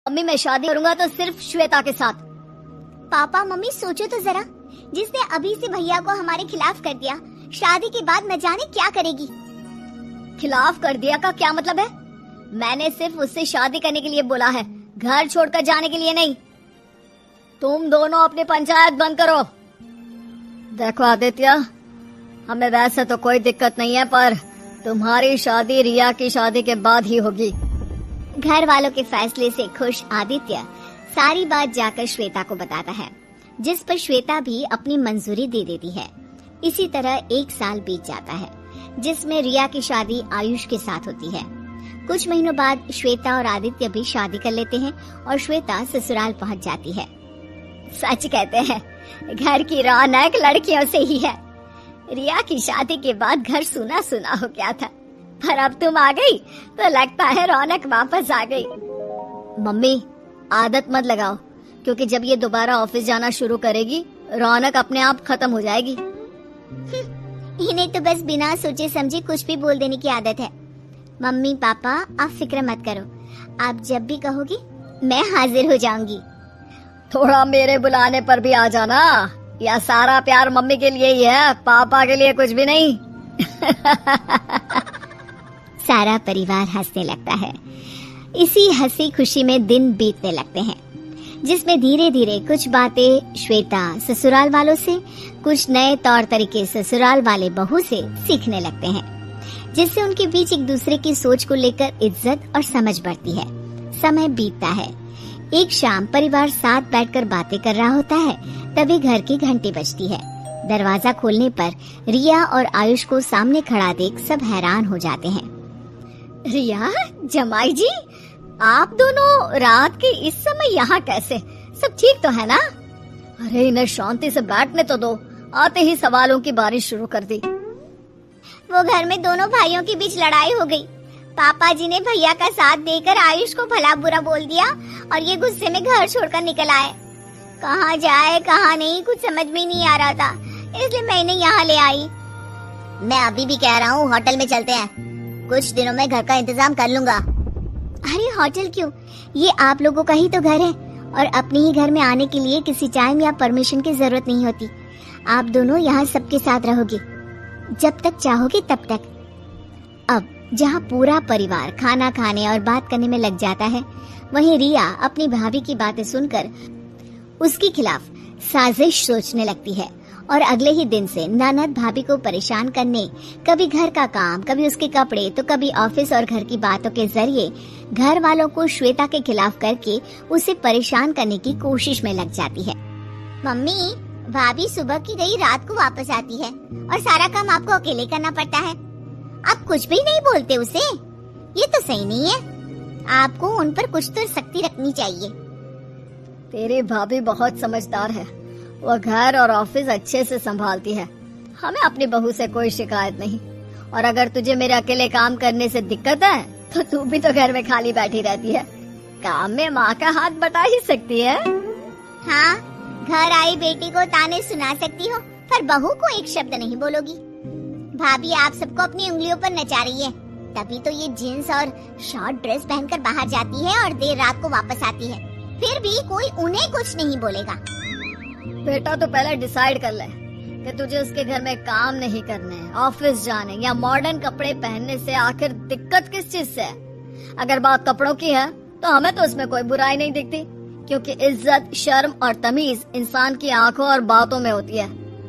Mummy मैं शादी करूंगा तो सिर्फ श्वेता के साथ। पापा मम्मी सोचो तो जरा, जिसने अभी से भैया को हमारे खिलाफ कर दिया, शादी के बाद न जाने क्या करेगी। खिलाफ कर दिया का क्या मतलब है? मैंने सिर्फ उससे शादी करने के लिए बोला है, घर छोड़कर जाने के लिए नहीं। तुम दोनों अपनी पंचायत बंद करो। देखो आदित्य, हमें वैसे तो कोई दिक्कत नहीं है, पर तुम्हारी शादी रिया की शादी के बाद ही होगी। घर वालों के फैसले से खुश आदित्य सारी बात जाकर श्वेता को बताता है, जिस पर श्वेता भी अपनी मंजूरी दे देती है। इसी तरह 1 साल बीत जाता है, जिसमें रिया की शादी आयुष के साथ होती है। कुछ महीनों बाद श्वेता और आदित्य भी शादी कर लेते हैं और श्वेता ससुराल पहुंच जाती है। सच कहते हैं, घर की रौनक लड़कियों से ही है। रिया की शादी के बाद घर सुना सुना हो गया था, पर अब तुम आ गई तो लगता है रौनक वापस आ गई। मम्मी आदत मत लगाओ, क्योंकि जब ये दोबारा ऑफिस जाना शुरू करेगी रौनक अपने आप खत्म हो जाएगी। इन्हें तो बस बिना सोचे समझे कुछ भी बोल देने की आदत है। मम्मी पापा आप फिक्र मत करो, आप जब भी कहोगी मैं हाजिर हो जाऊंगी। थोड़ा मेरे बुलाने पर भी आ जाना, या सारा प्यार मम्मी के लिए ही है, पापा के लिए कुछ भी नहीं। सारा परिवार हंसने लगता है। इसी हंसी खुशी में दिन बीतने लगते हैं, जिसमें धीरे धीरे कुछ बातें श्वेता ससुराल वालों से, कुछ नए तौर तरीके ससुराल वाले बहू से सीखने लगते हैं, जिससे उनके बीच एक दूसरे की सोच को लेकर इज्जत और समझ बढ़ती है। समय बीतता है। एक शाम परिवार साथ बैठकर बातें कर रहा होता है, तभी घर की घंटी बजती है। दरवाजा खोलने पर रिया और आयुष को सामने खड़ा देख सब हैरान हो जाते हैं। रिया, जमाई जी, आप दोनों रात के इस समय यहाँ कैसे? सब ठीक तो है ना? अरे इन्हें शांति से बैठने तो दो, आते ही सवालों की बारिश शुरू कर दी। वो घर में दोनों भाइयों के बीच लड़ाई हो गई। पापा जी ने भैया का साथ देकर आयुष को भला बुरा बोल दिया और ये गुस्से में घर छोड़कर निकल आए। कहाँ जाए कहाँ नहीं कुछ समझ में नहीं आ रहा था, इसलिए मैंने यहाँ ले आई। मैं अभी भी कह रहा हूँ होटल में चलते हैं, कुछ दिनों में घर का इंतजाम कर लूंगा। अरे होटल क्यों, ये आप लोगों का ही तो घर है और अपने ही घर में आने के लिए किसी टाइम या परमिशन की जरूरत नहीं होती। आप दोनों यहाँ सबके साथ रहोगे, जब तक चाहोगे तब तक। अब जहाँ पूरा परिवार खाना खाने और बात करने में लग जाता है, वहीं रिया अपनी भाभी की बातें सुनकर उसके खिलाफ साजिश सोचने लगती है और अगले ही दिन से ननद भाभी को परेशान करने, कभी घर का काम, कभी उसके कपड़े, तो कभी ऑफिस और घर की बातों के जरिए घर वालों को श्वेता के खिलाफ करके उसे परेशान करने की कोशिश में लग जाती है। मम्मी, भाभी सुबह की गई रात को वापस आती है और सारा काम आपको अकेले करना पड़ता है। आप कुछ भी नहीं बोलते उसे, ये तो सही नहीं है। आपको उन पर कुछ तो सख्ती रखनी चाहिए। तेरी भाभी बहुत समझदार है, वो घर और ऑफिस अच्छे से संभालती है। हमें अपनी बहू से कोई शिकायत नहीं, और अगर तुझे मेरे अकेले काम करने से दिक्कत है तो तू भी तो घर में खाली बैठी रहती है, काम में माँ का हाथ बटा ही सकती है। हाँ, घर आई बेटी को ताने सुना सकती हो, पर बहू को एक शब्द नहीं बोलोगी। भाभी आप सबको अपनी उंगलियों पर नचा रही है, तभी तो ये जींस और शॉर्ट ड्रेस पहनकर बाहर जाती है और देर रात को वापस आती है, फिर भी कोई उन्हें कुछ नहीं बोलेगा। बेटा तो पहले डिसाइड कर ले कि तुझे उसके घर में काम नहीं करने, ऑफिस जाने या मॉडर्न कपड़े पहनने से आखिर दिक्कत किस चीज से है। अगर बात कपड़ों की है तो हमें तो उसमें कोई बुराई नहीं दिखती, क्योंकि इज्जत, शर्म और तमीज इंसान की आंखों और बातों में होती है।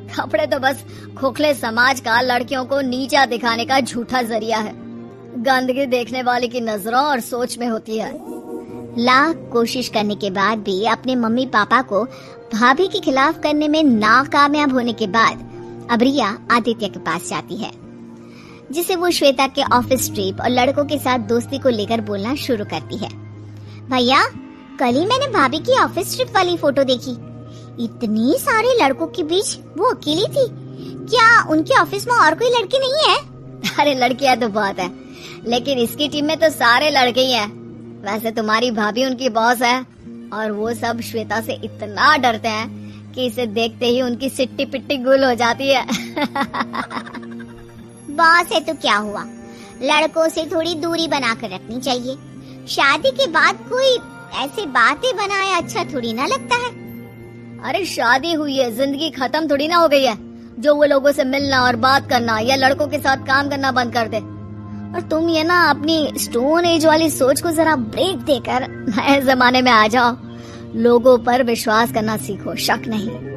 कपड़े तो बस खोखले समाज का लड़कियों को नीचा दिखाने का झूठा जरिया है। गंदगी देखने वाले की नजरों और सोच में होती है। लाख कोशिश करने के बाद भी अपने मम्मी पापा को भाभी के खिलाफ करने में नाकामयाब होने के बाद अब रिया आदित्य के पास जाती है, जिसे वो श्वेता के ऑफिस ट्रिप और लड़कों के साथ दोस्ती को लेकर बोलना शुरू करती है। भैया, कल ही मैंने भाभी की ऑफिस ट्रिप वाली फोटो देखी। इतने सारे लड़कों के बीच वो अकेली थी, क्या उनके ऑफिस में और कोई लड़की नहीं है? अरे लड़कियां तो बहुत है, लेकिन इसकी टीम में तो सारे लड़के ही हैं। वैसे तुम्हारी भाभी उनकी बॉस है और वो सब श्वेता से इतना डरते हैं कि इसे देखते ही उनकी सिट्टी पिट्टी गुल हो जाती है। बॉस है तो क्या हुआ, लड़कों से थोड़ी दूरी बनाकर रखनी चाहिए। शादी के बाद कोई ऐसे बातें बनाए अच्छा थोड़ी ना लगता है। अरे शादी हुई है, जिंदगी खत्म थोड़ी ना हो गई है जो वो लोगों से मिलना और बात करना या लड़कों के साथ काम करना बंद कर दे। और तुम ये ना अपनी स्टोन एज वाली सोच को जरा ब्रेक देकर नए जमाने में आ जाओ। लोगों पर विश्वास करना सीखो, शक नहीं।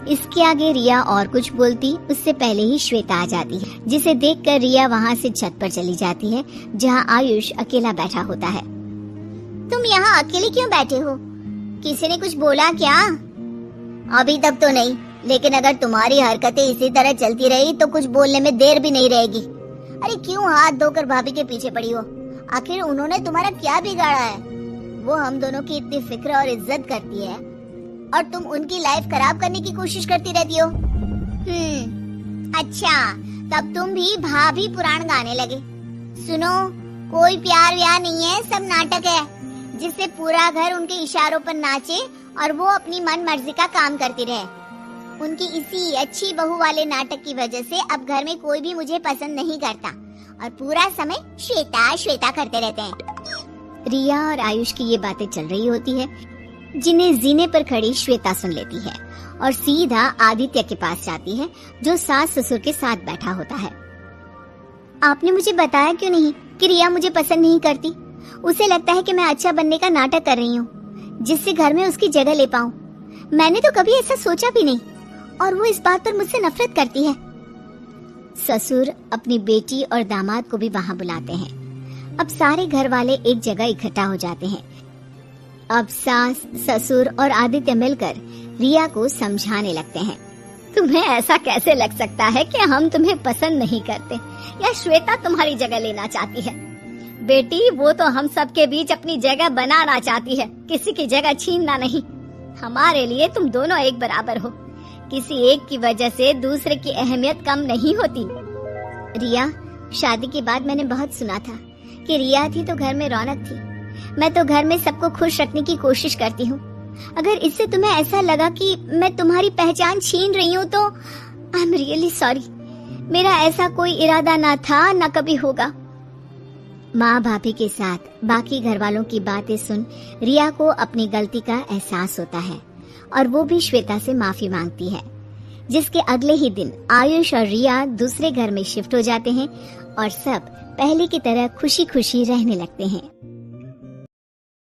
इसके आगे रिया और कुछ बोलती उससे पहले ही श्वेता आ जाती है, जिसे देखकर रिया वहाँ से छत पर चली जाती है जहाँ आयुष अकेला बैठा होता है। तुम यहाँ अकेले क्यों बैठे हो? किसी ने कुछ बोला क्या? अभी तक तो नहीं, लेकिन अगर तुम्हारी हरकतें इसी तरह चलती रही तो कुछ बोलने में देर भी नहीं रहेगी। अरे क्यों हाथ धोकर भाभी के पीछे पड़ी हो? आखिर उन्होंने तुम्हारा क्या बिगाड़ा है? वो हम दोनों की इतनी फिक्र और इज्जत करती है और तुम उनकी लाइफ खराब करने की कोशिश करती रहती हो। अच्छा, तब तुम भी भाभी पुराण गाने लगे। सुनो, कोई प्यार व्यार नहीं है, सब नाटक है जिससे पूरा घर उनके इशारों पर नाचे और वो अपनी मन मर्जी का काम करती रहे। उनकी इसी अच्छी बहू वाले नाटक की वजह से अब घर में कोई भी मुझे पसंद नहीं करता और पूरा समय श्वेता श्वेता करते रहते हैं। रिया और आयुष की ये बातें चल रही होती है, जिन्हें जीने पर खड़ी श्वेता सुन लेती है और सीधा आदित्य के पास जाती है जो सास ससुर के साथ बैठा होता है। आपने मुझे बताया क्यों नहीं कि रिया मुझे पसंद नहीं करती? उसे लगता है कि मैं अच्छा बनने का नाटक कर रही हूँ जिससे घर में उसकी जगह ले पाऊँ। मैंने तो कभी ऐसा सोचा भी नहीं और वो इस बात पर मुझसे नफरत करती है। ससुर अपनी बेटी और दामाद को भी वहाँ बुलाते हैं। अब सारे घर वाले एक जगह इकट्ठा हो जाते हैं। अब सास, ससुर और आदित्य मिलकर रिया को समझाने लगते हैं। तुम्हें ऐसा कैसे लग सकता है कि हम तुम्हें पसंद नहीं करते या श्वेता तुम्हारी जगह लेना चाहती है? बेटी, वो तो हम सब के बीच अपनी जगह बनाना चाहती है, किसी की जगह छीनना नहीं। हमारे लिए तुम दोनों एक बराबर हो, किसी एक की वजह से दूसरे की अहमियत कम नहीं होती। रिया, शादी के बाद मैंने बहुत सुना था कि रिया थी तो घर में रौनक थी। मैं तो घर में सबको खुश रखने की कोशिश करती हूँ। अगर इससे तुम्हें ऐसा लगा कि मैं तुम्हारी पहचान छीन रही हूँ तो आई एम रियली सॉरी। मेरा ऐसा कोई इरादा ना था, ना कभी होगा। माँ भाभी के साथ बाकी घर वालों की बातें सुन रिया को अपनी गलती का एहसास होता है और वो भी श्वेता से माफी मांगती है, जिसके अगले ही दिन आयुष और रिया दूसरे घर में शिफ्ट हो जाते हैं और सब पहले की तरह खुशी खुशी रहने लगते हैं।